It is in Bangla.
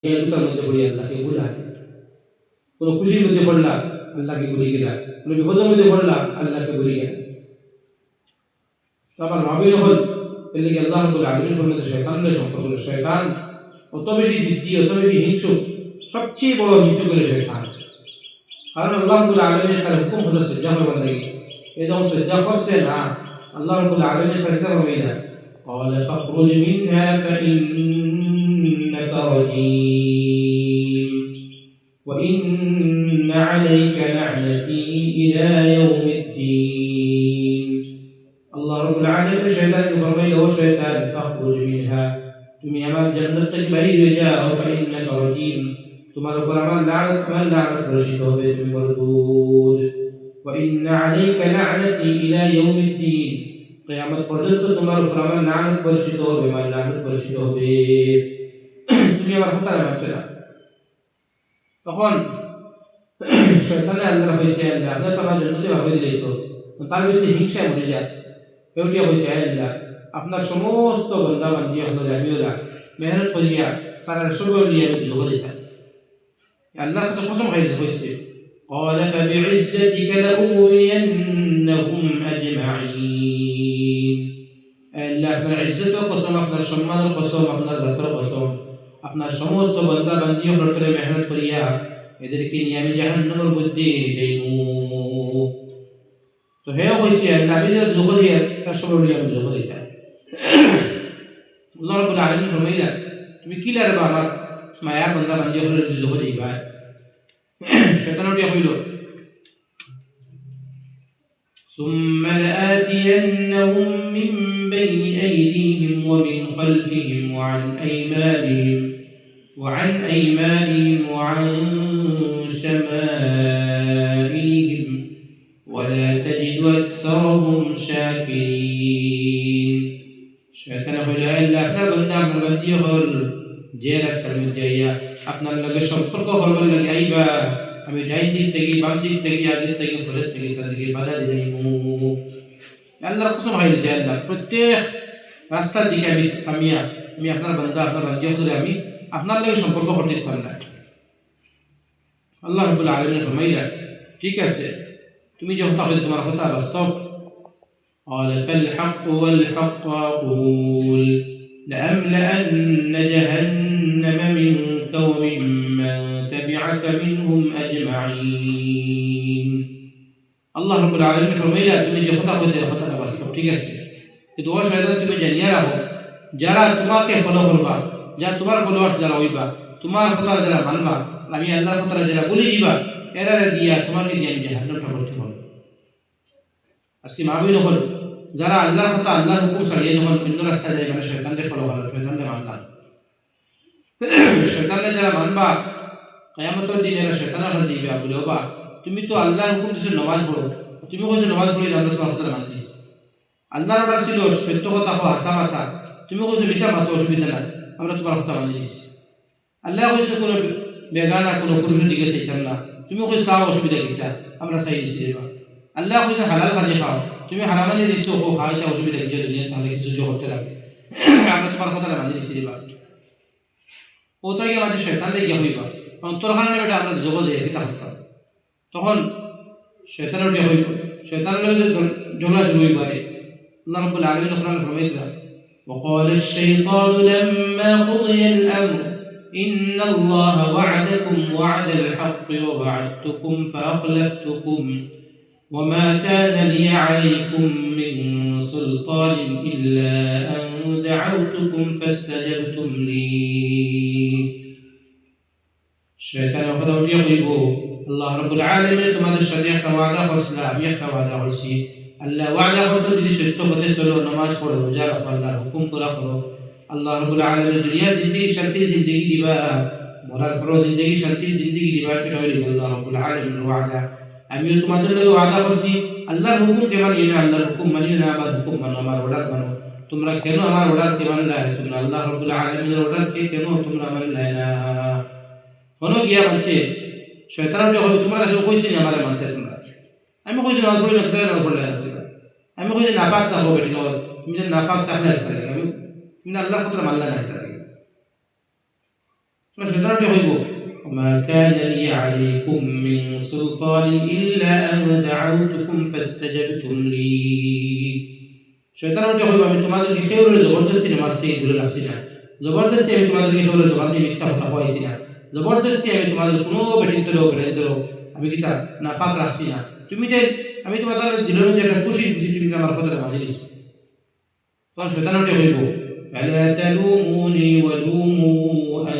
এই দুটার মধ্যে পড়ি আল্লাহকে ভুলা, কোনো খুশির মধ্যে পড়লা আল্লাহকে ভুলে গেলা, কোনো বিপদের মধ্যে পড়লা আল্লাহকে ভুলে গেলা। আমার ভাবি হল এর লিগে আল্লাহ রাব্বুল আলামিন বলেন শয়তানের সম্পর্ক হলো শয়তান অত বেশি জিদ্দি, অত বেশি হিংসুক, সবচেয়ে বড় হিংসুক হলো শয়তান। কারণ আল্লাহ রাব্বুল আলামিন তার হুকুম হলো সজ্জা করবার লাগে, এই যখন সজ্জা করছে না আল্লাহ রাব্বুল আলামিন তার কথা হবে না قال فاخرج منها فإنك رجيم وإن عليك لعنتي إلى يوم الدين। আল্লাহ রাব্বুল আলামিন শয়তানকে ফরমাইল, ও শয়তান ফাখরুজ মিনহা, তুমি আমার জান্নাত থেকে বাইরে হয়ে যাও, ফাইন্নাকা রাজিম, তোমার উপর আমার লানত বর্ষিত হবে, তুমি মরদুদ। ওয়া ইন্না আলাইকা লা'নাতি ইলা ইয়াউমিদ্দিন, কিয়ামত পর্যন্ত তোমার উপর আমার লানত বর্ষিত হবে, আমার লানত বর্ষিত হবে, তুমি আমার কথা মানছো না। তখন শয়তানে আল্লাহ কইছে, আল্লাহ আপনি তো আমার জান্নাতে ভাবে দিয়েছো, তার ভিতরে হিংসা মরে যায়। এউটিয়া কইছে, আল্লাহ আপনার সমস্ত বান্দা বান্দি হলো জামিউরা মেহনত করিয়া তারা সবল দিয়ে যোগ দিতা। আল্লাহ কাছে কসম খাইছে কইছে قال فبعزتك لأغوينهم أجمعين। আল্লাহ আপনার ইজ্জত কসম, আপনার সম্মান কসম, আপনার জাতের কসম, আপনার সমস্ত বান্দা বান্দি হলরে মেহনত করিয়া এদেরকে নিয়ে আমি জাহান্নামের মধ্যে যাইবো। তো হে কইছে আল্লাহ আমি যে যোগ দিয়া তার সবল দিয়ে আমি যোগ দিতা। আল্লাহ রাব্বুল আলামিন ফরমাইলা, তুমি কি লারবা আমার মায়া বান্দা বান্দি হলরে যোগ দিবা। শয়তান উঠিয়া কইল, ثم لآتينهم من بين أيديهم ومن خلفهم وعن أيمانهم وعن شمائلهم ولا تجد أكثرهم شاكرين। শয়তান কইল, আল্লাহ আপনার বান্দা আমার বান্দি হল যে রাস্তার মধ্যে আইয়া আপনার লগে সম্পর্ক করবার লাগে আইবা, আমি ডাইন দিক থেকে বাম দিক থেকে আগের থেকে পরের থেকে তাদেরকে বাধা দিলাম। আল্লাহর কসম খাইছে, আল্লাহ প্রত্যেক রাস্তার দিকে আমি আপনার বান্দা আপনার বান্দি হলে আমি আপনার লগে সম্পর্ক করতে পারতাম না। আল্লাহ রাব্বুল আলামিন ফরমাইলেন, ঠিক আছে তুমি যখন তাহলে তোমার কথা বাস্তব। قال فالحق والحق أقول لأملأن جهنم منك وممن تبعك منهم أجمعين। আল্লাহ রাব্বুল আলামিন ফরমাইলেন, তুমি যে কথা বলতে কথাটা বাস্তব, ঠিক আছে, কিন্তু ও শয়তান তুমি জানিয়ে রাখো যারা তোমাকে ফলো করবা, যারা তোমার ফলোয়ার্স যারা হইবা, তোমার কথা যারা মানবা, আমি আল্লাহর কথা যারা বলে দিবা, এরা দিয়া তোমাকে দিয়ে আমি জাহান্নামে ভর্তি করব। আজকে মাহবিল হল যারা আল্লাহর কথা আল্লাহর হুকুম ছাড়িয়ে যখন অন্য রাস্তায় যায়, মানে শয়তানকে ফলো করলো, শয়তানকে মানলাম, শয়তানকে যারা মানবা কিয়ামতের দিন এরা শয়তানের কাছে যাইবা বলে, বাবা তুমি তো আল্লাহর হুকুম দিছো নামাজ পড়ো, তুমি কইছো নামাজ পড়ি আমরা তোমার কথা মানি দিছি। আল্লাহর অর্ডার ছিল সত্য কথা কও, হাসা মাথা, তুমি কইছো মিশা মাথা, অসুবিধা নাই, আমরা তোমার কথা মানি দিছি। আল্লাহ কইছো কোনো বেগানা কোনো পুরুষের দিকে চাইতাম না, তুমি কইছো চাও, অসুবিধা কিটা, আমরা চাই দিছি। আল্লাহ কইছো হালাল কাজে খাও, তুমি হারামানি দিছো ও খাইতে অসুবিধা কিটা, দুনিয়া তাহলে কিছু যোগ করতে লাগে, আমরা তোমার কথা মানি দিছি। ওটাই আমাদের শয়তান দিকে হইবা অন্তরখানে বেটা আমরা যোগ দিয়ে এটা করতাম, তখন শয়তানের উঠে হইব, শয়তানের ঝগড়া শুরু হইব। আল্লাহ রাব্বুল আলামিন কোরআনে ফরমাইলেন, وقال الشيطان لما قضي الأمر إن الله وعدكم وعد الحق ووعدتكم فأخلفتكم وما كان لي عليكم من سلطان إلا أن دعوتكم فاستجبتم لي। শয়তান কথা উঠিয়া হইব, আল্লাহ রাব্বুল আলামিন তোমাদের সাথে একটা ওয়াদা করছিলাম, আমি একটা ওয়াদা করছি, আল্লাহ ওয়াদা করছে যদি সত্য পথে চলো, নামাজ পড়ো, রোজা রাখো, আল্লাহর হুকুম পুরা করো, আল্লাহ রাব্বুল আলামিন দুনিয়ার জিন্দেগি শান্তির জিন্দেগি দিবা, মরার পরও জিন্দেগি শান্তির জিন্দেগি দিবা, এটা হইল আল্লাহ রাব্বুল আলামিনের ওয়াদা। আমিও তোমাদের লগে ওয়াদা করছি, আল্লাহর হুকুম কে মানিও না, আল্লাহর হুকুম মানিও না, আমার হুকুম মানো, আমার অর্ডার মানো। তোমরা কেন আমার অর্ডার কে মানলা? তোমরা আল্লাহ রাব্বুল আলামিনের অর্ডার কে কেন তোমরা মানলা না? কোন গিয়া বলছে শয়তান তোমরা কইছি না আমারে মানতে, তোমরা আমি কইছি না পড়লে না খেলে না পড়লে আমি কইছি নাপাক থাকো বেটি, তুমি নাপাক থাকলে আমি তুমি আল্লাহর কথা মানলা না। শয়তানটি হইব وما كان لي عليكم من سلطان إلا أن دعوتكم فاستجبتم لي শয়তানটি হইব আমি তোমাদেরকে কেউরে জবরদস্তি নামাজ থেকে দূরে রাখছি না জবরদস্তি আমি তোমাদেরকে কেউরে জবান দিয়ে মিথ্যা কথা কইছি না জবরদস্তি আমি তোমাদের কোনো বেঠিন ধরো আমি কি তা না পাক রাখছি না তুমি যে আমি তোমাদের দিলের মধ্যে একটা খুশি তুমি আমার কথা মানি দিছি তখন শয়তানটি হইব فلا تلوموني ولوموا